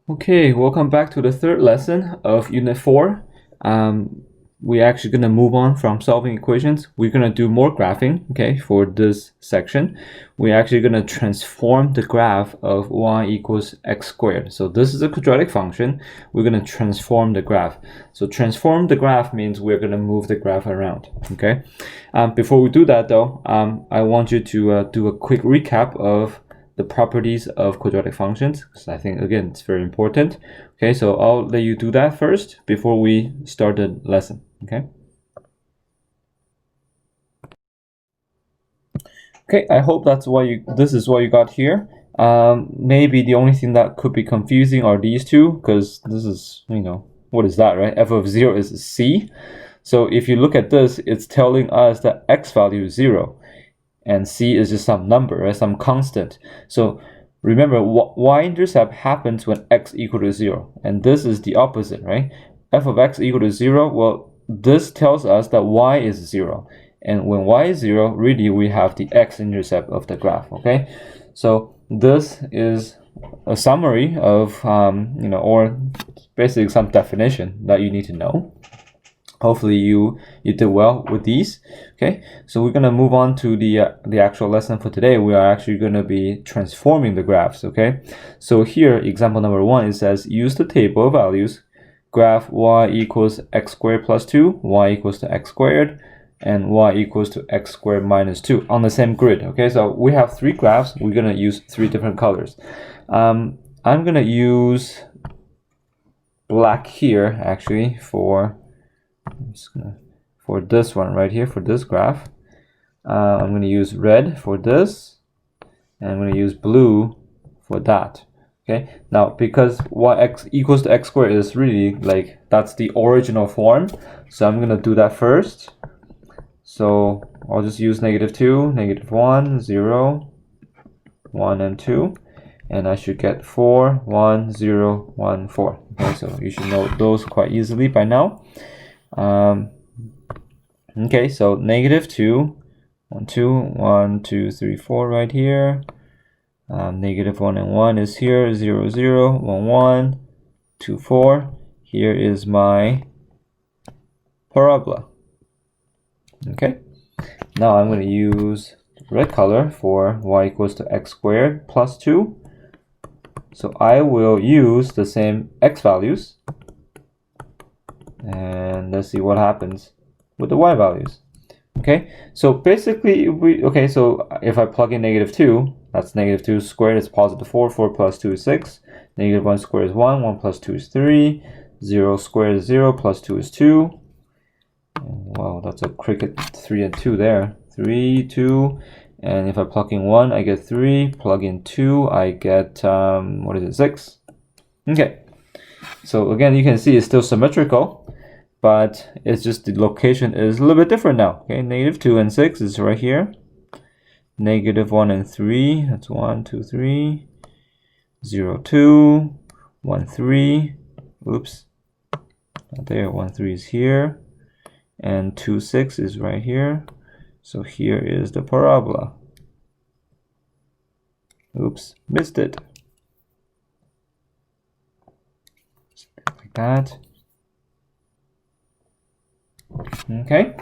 Okay, welcome back to the third lesson of Unit 4. We're actually going to move on from solving equations. We're going to do more graphing, okay, for this section. We're actually going to transform the graph of y equals x squared. So this is a quadratic function. We're going to transform the graph. So transform the graph means we're going to move the graph around, okay? Before we do that, though, I want you to do a quick recap of the properties of quadratic functions, because I think, again, it's very important. Okay, so I'll let you do that first before we start the lesson, okay? Okay, I hope this is what you got here. Maybe the only thing that could be confusing are these two, because this is, what is that, right? F of 0 is c. So if you look at this, it's telling us that x value is 0. And c is just some number, right? Some constant. So remember, y-intercept happens when x equal to 0. And this is the opposite, right? F of x equal to 0, well, this tells us that y is 0. And when y is 0, really we have the x-intercept of the graph, okay? So this is a summary of, or basically some definition that you need to know. Hopefully you did well with these. Okay, so we're gonna move on to the actual lesson for today. We are actually gonna be transforming the graphs. Okay, so here example number 1, it says use the table of values, graph y equals x squared plus 2, y equals to x squared, and y equals to x squared minus 2 on the same grid. Okay, so we have 3 graphs. We're gonna use 3 different colors. I'm gonna use black here actually for this one right here, for this graph. I'm going to use red for this, and I'm going to use blue for that. Okay, now because yx equals to x squared is really like, that's the original form, so I'm going to do that first. So I'll just use -2, -1, 0, 1, and 2, and I should get 4, 1, 0, 1, 4. Okay, so you should know those quite easily by now. Okay, so -2, 1, 2, 1, 2, 3, 4 right here. -1 and 1 is here, 0, 0, 1, 1, 2, 4. Here is my parabola. Okay, now I'm going to use red color for y equals to x squared plus 2. So I will use the same x values, and let's see what happens with the y values. Okay, so basically so if I plug in -2, that's -2 squared is positive 4, 4 plus 2 is 6, -1 squared is 1, 1 plus 2 is 3, 0 squared is 0, plus 2 is 2. Wow, that's a cricket 3 and 2 there. 3, 2, and if I plug in 1, I get 3, plug in 2, I get, 6. Okay, so again, you can see it's still symmetrical, but it's just the location is a little bit different now. Okay, -2 and 6 is right here. -1 and 3, that's 1, 2, 3. 0, 2, 1, 3. Oops, not there. 1, 3 is here, and 2, 6 is right here. So here is the parabola. Oops, missed it. Like that. Okay,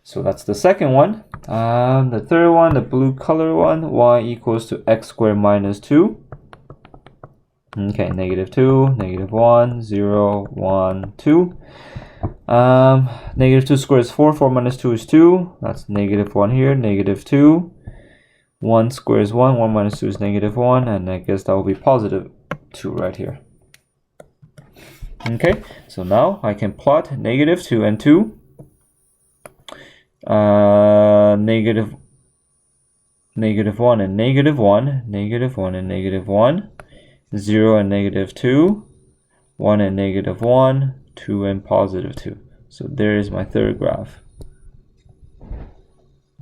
so that's the second one. The third one, the blue color one, y equals to x squared minus 2. Okay, -2, -1, 0, 1, 2. -2 squared is 4, 4 minus 2 is 2. That's -1 here, -2. 1 squared is 1, 1 minus 2 is -1, and I guess that will be positive 2 right here. Okay, so now I can plot -2 and 2, -1 and -1, -1 and -1, 0 and -2, 1 and -1, 2 and +2. So there is my third graph.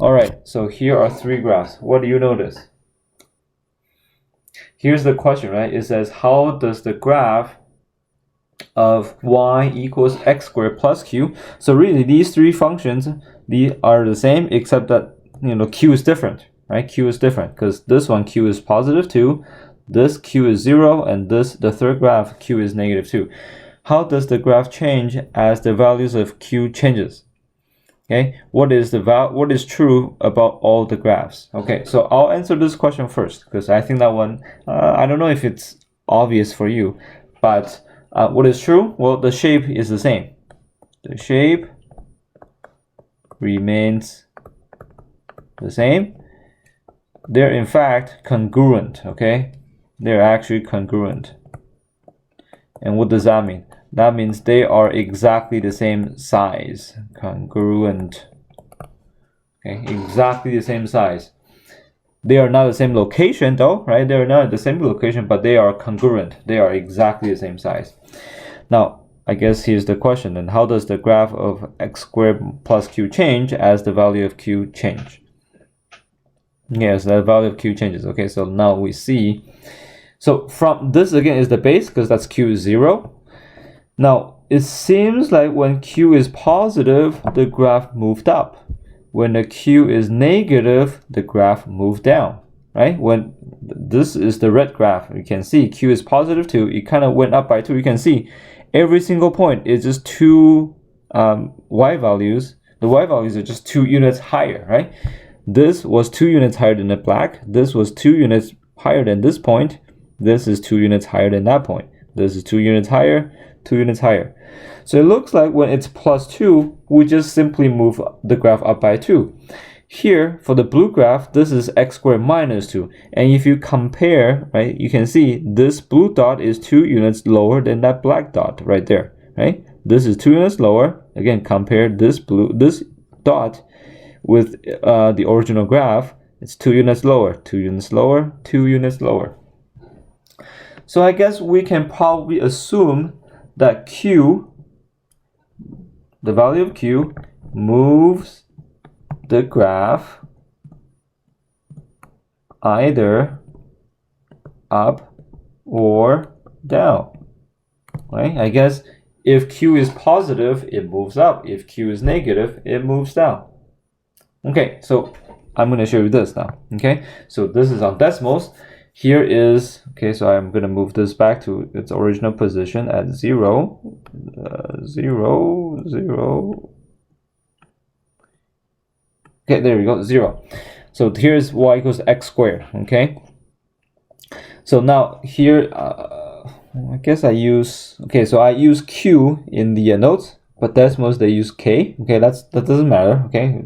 Alright, so here are 3 graphs. What do you notice? Here's the question, right? It says, how does the graph of y equals x squared plus q. So really, these 3 functions, they are the same, except that q is different, right? Q is different because this one q is +2, this q is 0, and the third graph, q is -2. How does the graph change as the values of q changes? Okay, what is true about all the graphs? Okay, so I'll answer this question first because I think that one, I don't know if it's obvious for you, but what is true? Well, the shape is the same. The shape remains the same. They're in fact congruent, okay? They're actually congruent. And what does that mean? That means they are exactly the same size. Congruent. Okay, exactly the same size. They are not the same location though, right? They are not the same location, but they are congruent. They are exactly the same size. Now, I guess here's the question, then how does the graph of x squared plus q change as the value of q change? Yes, the value of q changes. Okay, so now we see. So from this again is the base because that's q is 0. Now, it seems like when q is positive, the graph moved up. When the q is negative, the graph moved down, right? When this is the red graph, you can see q is positive 2, it kind of went up by 2. You can see every single point is just 2 y values. The y values are just 2 units higher, right? This was 2 units higher than the black. This was 2 units higher than this point. This is 2 units higher than that point. This is 2 units higher, 2 units higher. So it looks like when it's plus 2, we just simply move the graph up by 2. Here, for the blue graph, this is x squared minus 2. And if you compare, right, you can see this blue dot is 2 units lower than that black dot right there, right? This is 2 units lower. Again, compare this dot with the original graph. It's 2 units lower, 2 units lower, 2 units lower. So I guess we can probably assume that q, the value of q, moves the graph either up or down, right? I guess if q is positive, it moves up. If q is negative, it moves down. Okay, so I'm going to show you this now. Okay, so this is on decimals. Here is, okay, so I'm going to move this back to its original position at 0, 0, 0. Okay, there we go, 0. So here's y equals x squared, okay? So now here, I guess I use, okay, so I use q in the notes, but decimals they use k, okay, that doesn't matter, okay?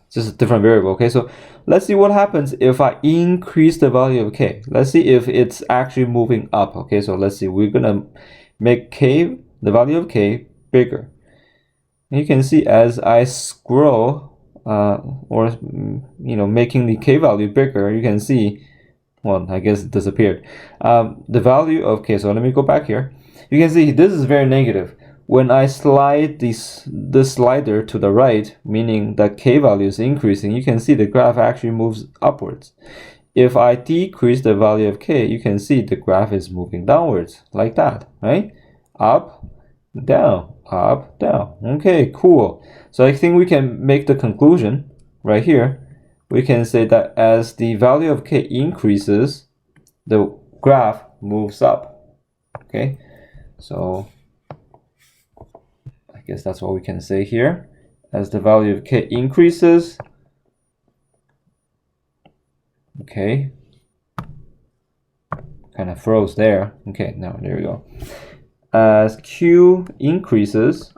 It's just a different variable, okay? So let's see what happens if I increase the value of k. Let's see if it's actually moving up, okay? So let's see, we're gonna make k, the value of k, bigger. And you can see as I scroll, or making the k value bigger, you can see, well, I guess it disappeared. The value of k, so let me go back here. You can see this is very negative. When I slide this slider to the right, meaning that k value is increasing, you can see the graph actually moves upwards. If I decrease the value of k, you can see the graph is moving downwards, like that, right? Up, down, up, down. Okay, cool. So I think we can make the conclusion right here. We can say that as the value of k increases, the graph moves up. Okay, so I guess that's what we can say here. As the value of k increases, okay, kind of froze there. Okay, now there we go. As q increases,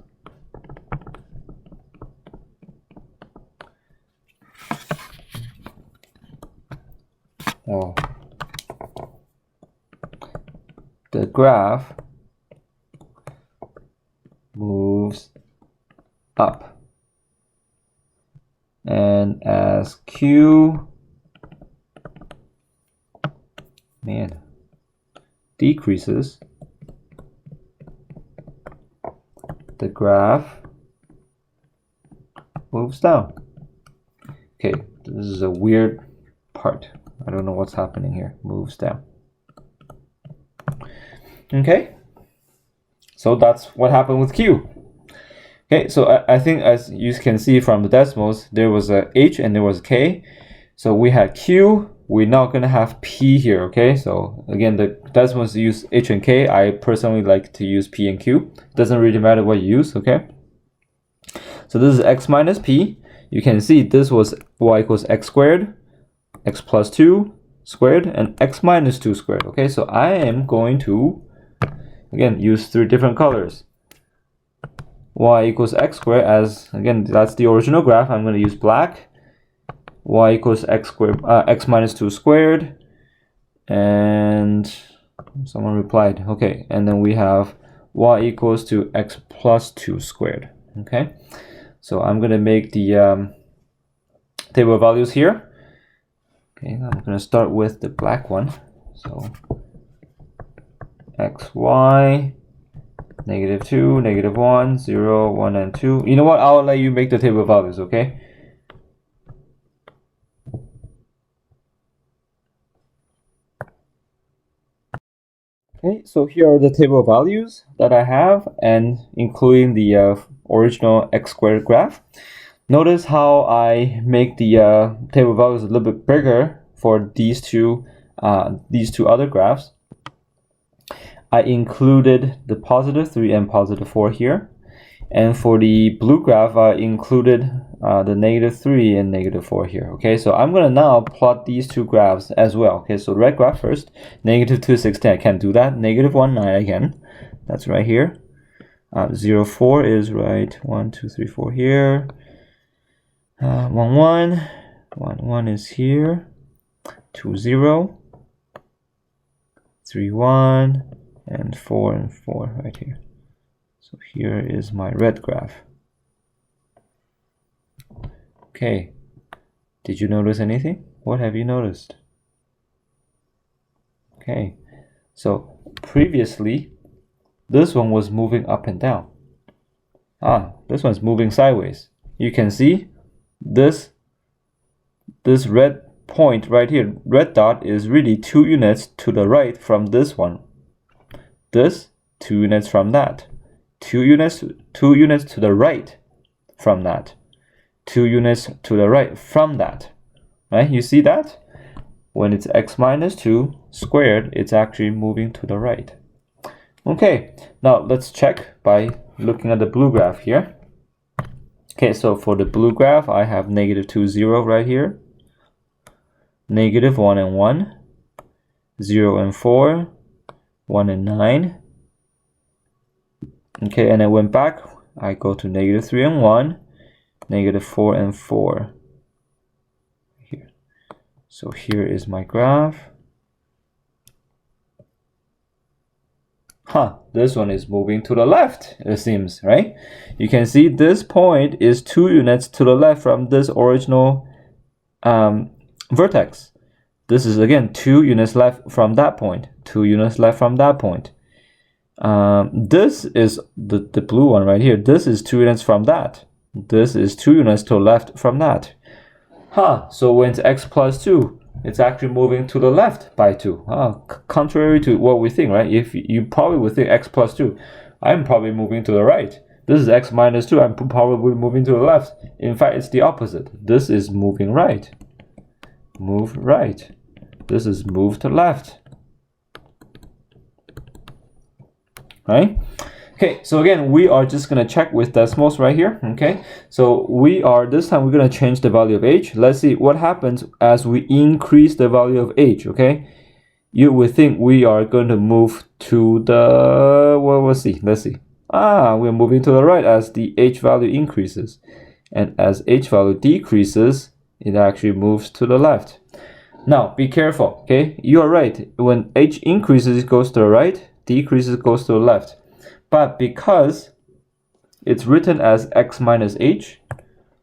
the graph moves up, and as q decreases, the graph moves down. Okay, this is a weird part. I don't know what's happening here. Moves down. Okay, so that's what happened with q. Okay, so I think as you can see from the decimals, there was a h and there was a k. So we had q, we're now going to have P here, okay? So again, the decimals use H and K. I personally like to use P and Q. Doesn't really matter what you use, okay? So this is X minus P. You can see this was Y equals X squared, X plus 2 squared, and X minus 2 squared, okay? So I am going to, again, use 3 different colors. Y equals X squared as, again, that's the original graph. I'm going to use black. Y equals X squared, X minus 2 squared. And someone replied, okay. And then we have Y equals to X plus 2 squared, okay? So I'm going to make the table of values here. Okay, I'm going to start with the black one. So X, Y, -2, -1, 0, 1, and 2. You know what? I'll let you make the table of values, okay? Okay, so here are the table of values that I have, and including the original X squared graph. Notice how I make the table of values a little bit bigger for these two other graphs. I included the +3 and +4 here, and for the blue graph, I included the -3 and -4 here. Okay, so I'm gonna now plot these two graphs as well. Okay, so red graph first, -2, 16. I can't do that. -1, 9 again. That's right here. 0, 4 is right. 1, 2, 3, 4 here. 1, 1. 1, 1 is here. 2, 0. 3, 1. And 4 and 4 right here. So here is my red graph. Okay, did you notice anything? What have you noticed? Okay, so previously this one was moving up and down. This one's moving sideways. You can see this red point right here, red dot, is really 2 units to the right from this one. This 2 units from that. 2 units to the right from that. 2 units to the right from that. Right? You see that? When it's X minus 2 squared, it's actually moving to the right. Okay, now let's check by looking at the blue graph here. Okay, so for the blue graph, I have -2, 0 right here. -1 and 1. 0 and 4. 1 and 9. Okay, and I went back. I go to -3 and 1, -4 and 4. Here. So here is my graph. This one is moving to the left, it seems, right? You can see this point is 2 units to the left from this original vertex. This is again 2 units left from that point, 2 units left from that point. This is the blue one right here. This is 2 units from that. This is 2 units to the left from that. So when it's X plus 2, it's actually moving to the left by 2. Contrary to what we think, right? If you probably would think X plus 2, I'm probably moving to the right. This is X minus 2, I'm probably moving to the left. In fact, it's the opposite. This is moving right. Move right. This is move to left. Right? Okay, so again, we are just gonna check with decimals right here. Okay, so this time we're gonna change the value of H. Let's see what happens as we increase the value of H. Okay, you would think we are going to move to the, well, let's see. We're moving to the right as the H value increases, and as H value decreases, it actually moves to the left. Now be careful. Okay, you are right. When H increases, it goes to the right. Decreases, goes to the left. But because it's written as X minus H,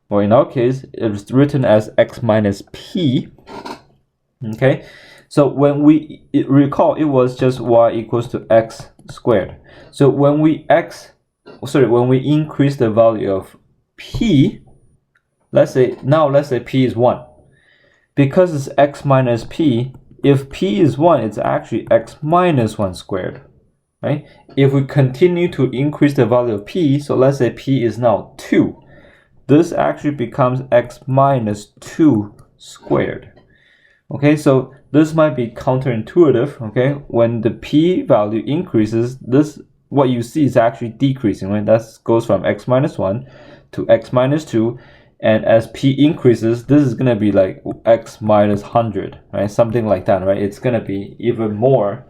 or in our case, it's written as X minus P. Okay, so when we recall, it was just Y equals to X squared. So when we increase the value of P, let's say P is 1. Because it's X minus P, if P is 1, it's actually X minus 1 squared. Right? If we continue to increase the value of P, so let's say P is now 2, this actually becomes X minus 2 squared. Okay, so this might be counterintuitive. Okay, when the p value increases, this what you see is actually decreasing, right? That goes from x minus 1 to x minus 2, and as p increases, this is gonna be like x minus 100, right? Something like that, right? It's gonna be even more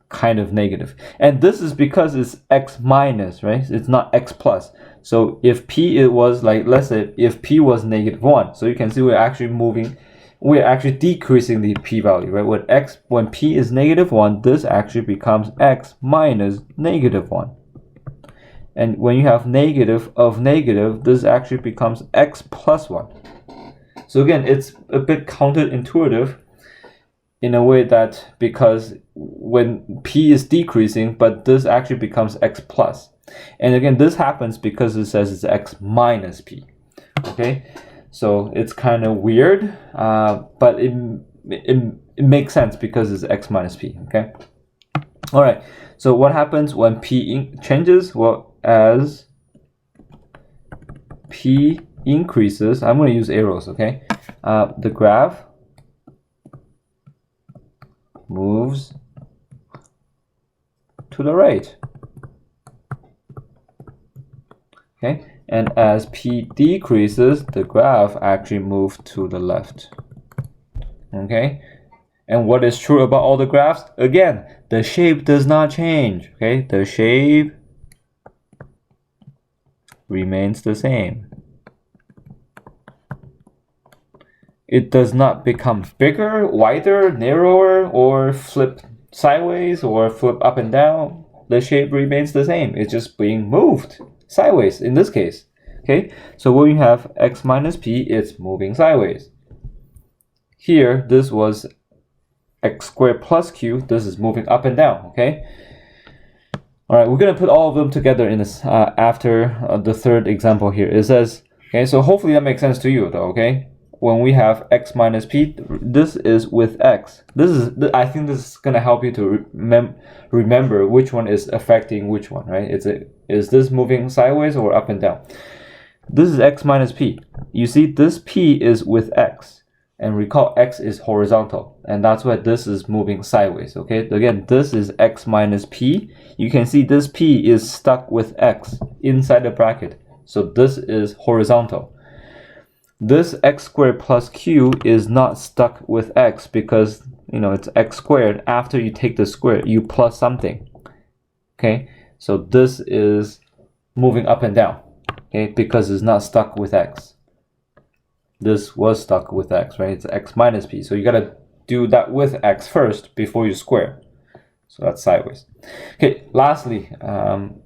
kind of negative, and this is because it's x minus, right? It's not x plus. So if p it was like, let's say if p was -1, so you can see we're actually decreasing the p value, right? When p is -1, this actually becomes x minus -1, and when you have negative of negative, this actually becomes x plus 1. So again, it's a bit counterintuitive in a way that, because when p is decreasing, but this actually becomes x plus. And again, this happens because it says it's x minus p. Okay, so it's kind of weird, but it makes sense because it's x minus p. Okay, all right, so what happens when p changes? Well, as p increases, I'm going to use arrows. Okay, the graph moves to the right. Okay, and as p decreases, the graph actually moves to the left. Okay, and what is true about all the graphs? Again, the shape does not change. Okay, the shape remains the same. It does not become bigger, wider, narrower, or flip sideways or flip up and down. The shape remains the same. It's just being moved sideways in this case. Okay, so when you have x minus p, it's moving sideways. Here, this was x squared plus q. This is moving up and down. Okay. All right, we're gonna put all of them together in this after the third example here. It says, okay, so hopefully that makes sense to you, though. Okay, when we have x minus p, this is with x. I think this is gonna help you to remember which one is affecting which one, right? Is this moving sideways or up and down? This is x minus p. You see, this p is with x, and recall x is horizontal, and that's why this is moving sideways. Okay, again, this is x minus p. You can see this p is stuck with x inside the bracket, so this is horizontal. This x squared plus q is not stuck with x because, you know, it's x squared. After you take the square, you plus something. Okay, so this is moving up and down, okay, because it's not stuck with x. This was stuck with x, right? It's x minus p, so you gotta do that with x first before you square. So that's sideways. Okay, lastly,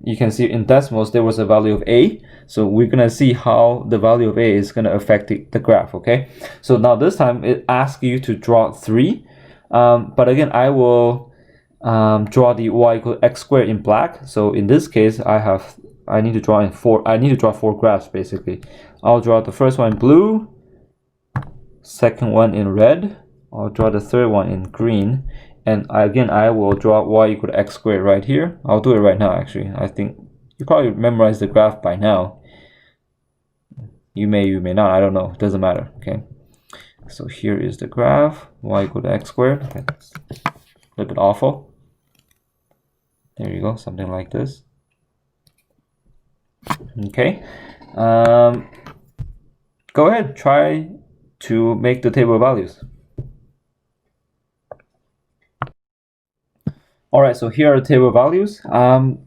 you can see in decimals there was a value of a, so we're gonna see how the value of a is gonna affect the graph. Okay, so now this time it asks you to draw 3, but again I will draw the y equal x squared in black. So in this case I need to draw 4 graphs basically. I'll draw the first one in blue, second one in red, I'll draw the third one in green, and again I will draw y equal to x squared right here. I'll do it right now actually. I think you probably memorized the graph by now. You may not, I don't know, it doesn't matter. Okay, so here is the graph, y equal to x squared. Okay, that's a little bit awful. There you go, something like this. Okay, go ahead, try to make the table of values. All right, so here are the table of values. I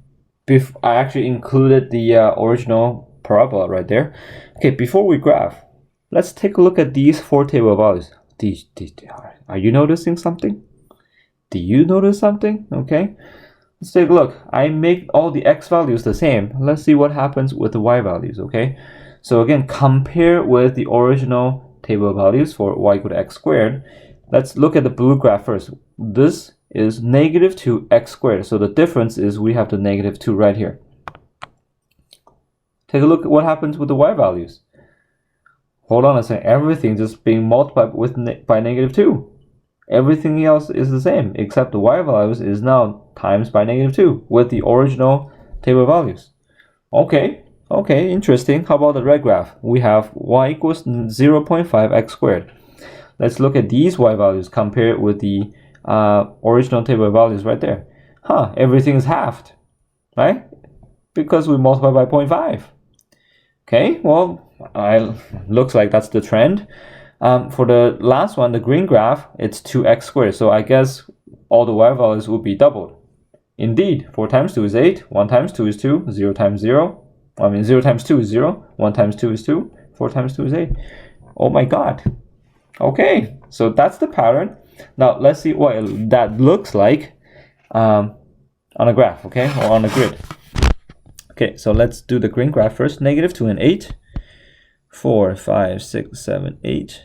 actually included the original parabola right there. Okay, before we graph, let's take a look at these 4 table of values. Are you noticing something? Do you notice something? Okay, let's take a look. I make all the x values the same. Let's see what happens with the y values. Okay, so again, compare with the original table of values for y equal to x squared. Let's look at the blue graph first. This is -2 x squared, so the difference is we have the -2 right here. Take a look at what happens with the y values. Hold on a second, everything just being multiplied with by -2. Everything else is the same except the y values is now times by -2 with the original table of values. Okay, interesting. How about the red graph? We have y equals 0.5 x squared. let's look at these y values compared with the original table values right there. Everything is halved, right? Because we multiply by 0.5. Okay, well, looks like that's the trend. For the last one, the green graph, it's 2x squared. So I guess all the y values will be doubled. Indeed, 4 times 2 is 8, 1 times 2 is 2, 0 times 0. 0 times 2 is 0, 1 times 2 is 2, 4 times 2 is 8. Oh my god. Okay, so that's the pattern. Now let's see what that looks like on a graph, okay, or on a grid. Okay, so let's do the green graph first. -2 and 8. 4, 5, 6, 7, 8.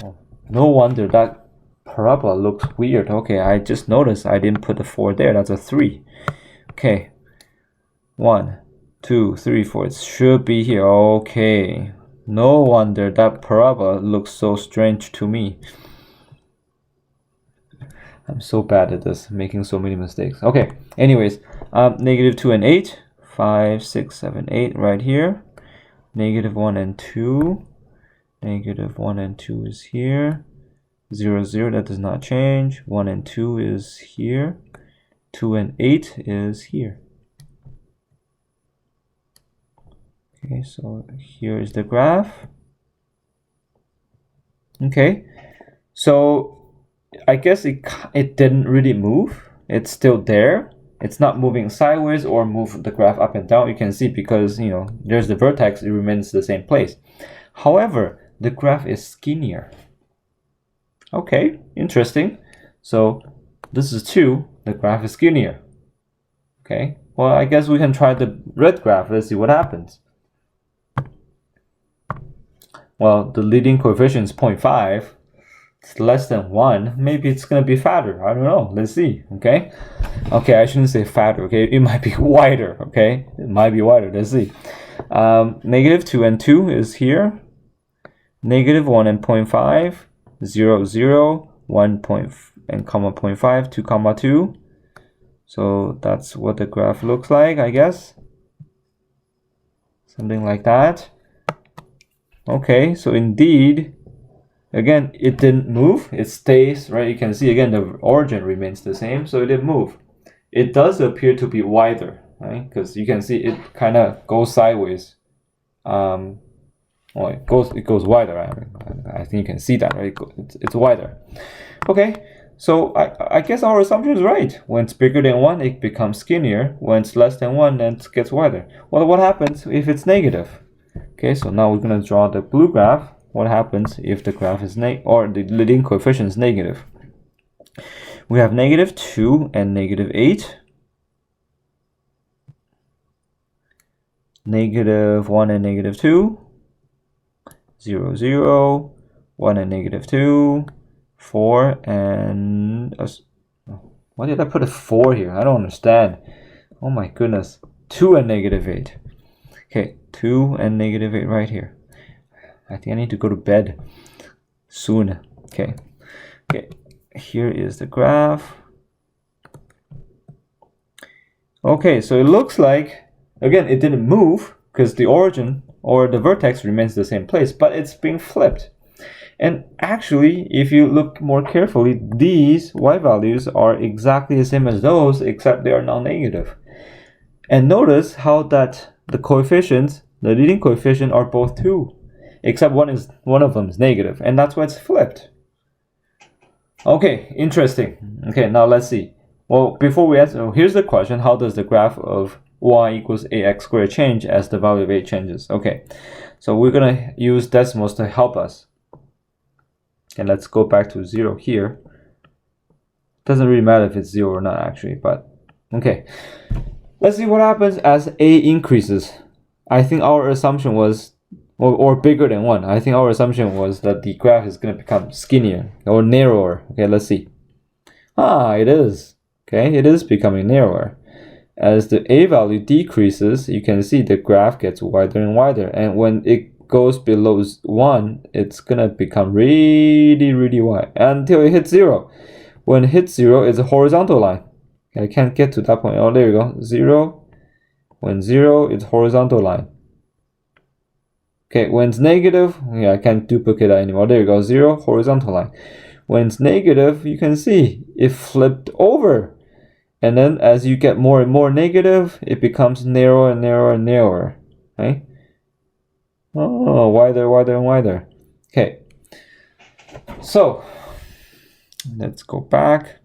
Oh, no wonder that parabola looks weird. Okay, I just noticed I didn't put the 4 there. That's a 3. Okay. 1, 2, 3, 4. It should be here. Okay. No wonder that parabola looks so strange to me. I'm so bad at this, making so many mistakes. Okay, anyways, -2 and 8, 5, 6, 7, 8 right here. -1 and 2. -1 and 2 is here. 0, 0, that does not change. 1 and 2 is here. 2 and 8 is here. Okay, so here is the graph. Okay, so I guess it didn't really move. It's still there. It's not moving sideways or move the graph up and down. You can see because, you know, there's the vertex, it remains the same place. However, the graph is skinnier. Okay, interesting. So this is 2, the graph is skinnier. Okay, well, I guess we can try the red graph. Let's see what happens. Well, the leading coefficient is 0.5. It's less than 1. Maybe it's going to be fatter. I don't know. Let's see. Okay. Okay, I shouldn't say fatter. Okay, it might be wider. Okay, it might be wider. Let's see. -2 and 2 is here. -1 and 0.5. 0, 0, 1 and comma 0.5, 2 comma 2. So that's what the graph looks like, I guess. Something like that. Okay, so indeed, again, it didn't move. It stays, right? You can see again the origin remains the same, so it didn't move. It does appear to be wider, right? Because you can see it kind of goes sideways. Well, it goes wider. I think you can see that, right? It's wider. Okay, so I guess our assumption is right. When it's bigger than 1, it becomes skinnier. When it's less than 1, then it gets wider. Well, what happens if it's negative? Okay, so now we're going to draw the blue graph. What happens if the graph is or the leading coefficient is negative? We have -2 and -8. -1 and -2. 0, 0. 1 and -2. 4 and... why did I put a 4 here? I don't understand. Oh my goodness. 2 and -8. Okay, 2 and -8 right here. I think I need to go to bed soon. Okay, here is the graph. Okay, so it looks like, again, it didn't move because the origin or the vertex remains the same place, but it's being flipped. And actually, if you look more carefully, these y values are exactly the same as those, except they are now negative. And notice how that the coefficients, the leading coefficient, are both 2. Except one of them is negative, and that's why it's flipped. Okay, interesting. Okay, now let's see. Well, before we answer, here's the question: how does the graph of y equals ax squared change as the value of a changes? Okay, so we're gonna use decimals to help us. And let's go back to 0 here. Doesn't really matter if it's 0 or not, actually, but okay. Let's see what happens as a increases. I think our assumption was or bigger than 1. I think our assumption was that the graph is going to become skinnier or narrower. Okay, let's see. It is. Okay, it is becoming narrower. As the a value decreases, you can see the graph gets wider and wider. And when it goes below 1, it's going to become really, really wide until it hits 0. When it hits 0, it's a horizontal line. I can't get to that point. Oh, there you go. 0. When 0, it's horizontal line. Okay, when it's negative, yeah, I can't duplicate that anymore. There you go, 0, horizontal line. When it's negative, you can see it flipped over. And then as you get more and more negative, it becomes narrower and narrower and narrower. Right? Oh, wider, wider, and wider. Okay. So, let's go back.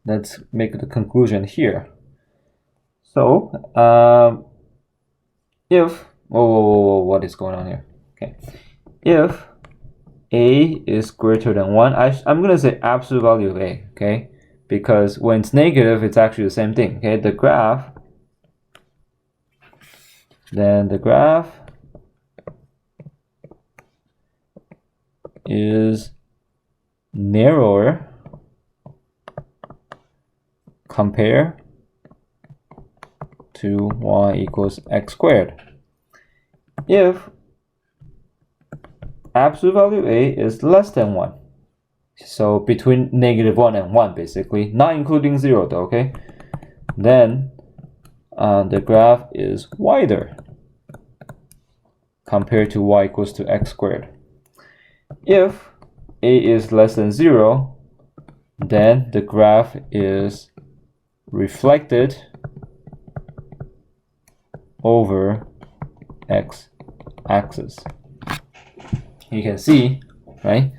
Let's make the conclusion here. So, if, what is going on here? Okay. If a is greater than 1, I'm going to say absolute value of a, okay? Because when it's negative, it's actually the same thing, okay? The graph is narrower compared to y equals x squared. If absolute value a is less than 1, so between -1 and 1 basically, not including 0 though, okay? Then the graph is wider compared to y equals to x squared. If a is less than 0, then the graph is reflected over x-axis. You can see, right?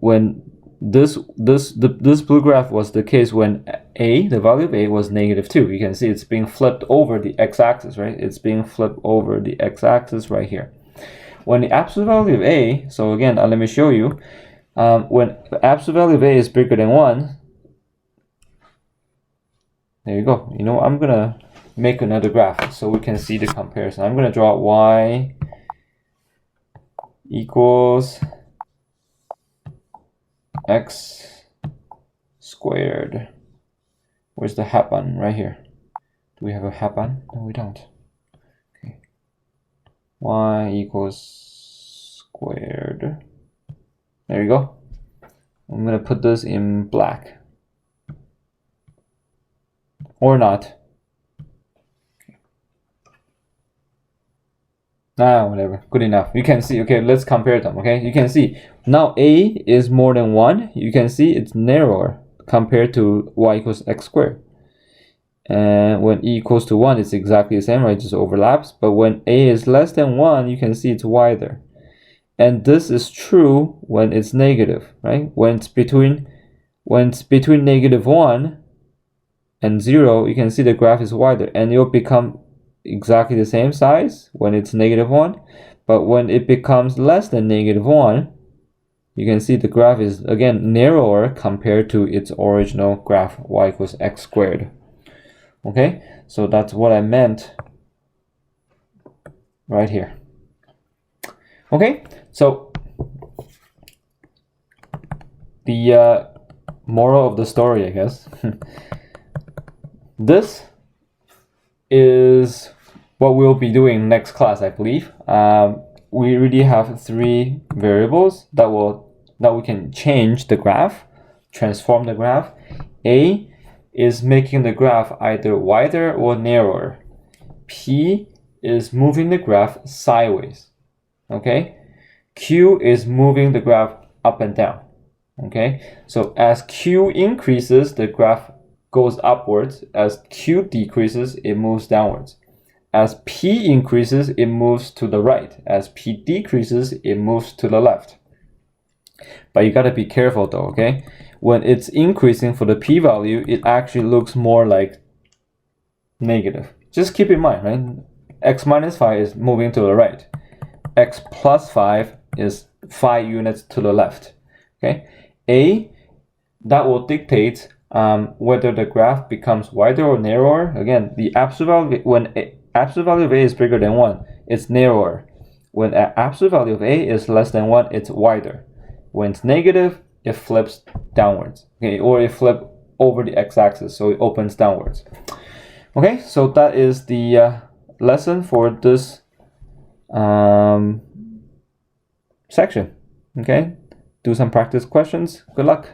When this blue graph was the case when a, the value of a, was -2. You can see it's being flipped over the x-axis, right? It's being flipped over the x-axis right here. When the absolute value of a, so again, let me show you. When the absolute value of a is bigger than 1, there you go. You know, I'm gonna make another graph so we can see the comparison. I'm gonna draw y equals x squared. Where's the hat button? Right here. Do we have a hat button? No, we don't. Okay. Y equals squared. There you go. I'm gonna put this in black. Or not. Whatever, good enough. You can see, okay, let's compare them, okay? You can see, now a is more than 1. You can see it's narrower compared to y equals x squared. And when e equals to 1, it's exactly the same, right? It just overlaps. But when a is less than 1, you can see it's wider. And this is true when it's negative, right? When it's between -1 and 0, you can see the graph is wider, and it will become exactly the same size when it's -1, but when it becomes less than -1, you can see the graph is again narrower compared to its original graph, y equals x squared. Okay, so that's what I meant right here. Okay, so the moral of the story, I guess, this is what we'll be doing next class, I believe. We really have 3 variables that we can change the graph, transform the graph. A is making the graph either wider or narrower. P is moving the graph sideways. Okay? Q is moving the graph up and down. Okay? So as Q increases, the graph goes upwards. As Q decreases, it moves downwards. As P increases, it moves to the right. As P decreases, it moves to the left. But you gotta be careful though, okay? When it's increasing for the P value, it actually looks more like negative. Just keep in mind, right? X minus 5 is moving to the right. X plus 5 is 5 units to the left. Okay? That will dictate whether the graph becomes wider or narrower. Again, the absolute value, when absolute value of a is bigger than 1, it's narrower. When absolute value of a is less than 1, it's wider. When it's negative, it flips downwards. Okay, or it flips over the x-axis, so it opens downwards. Okay, so that is the lesson for this section. Okay, do some practice questions. Good luck.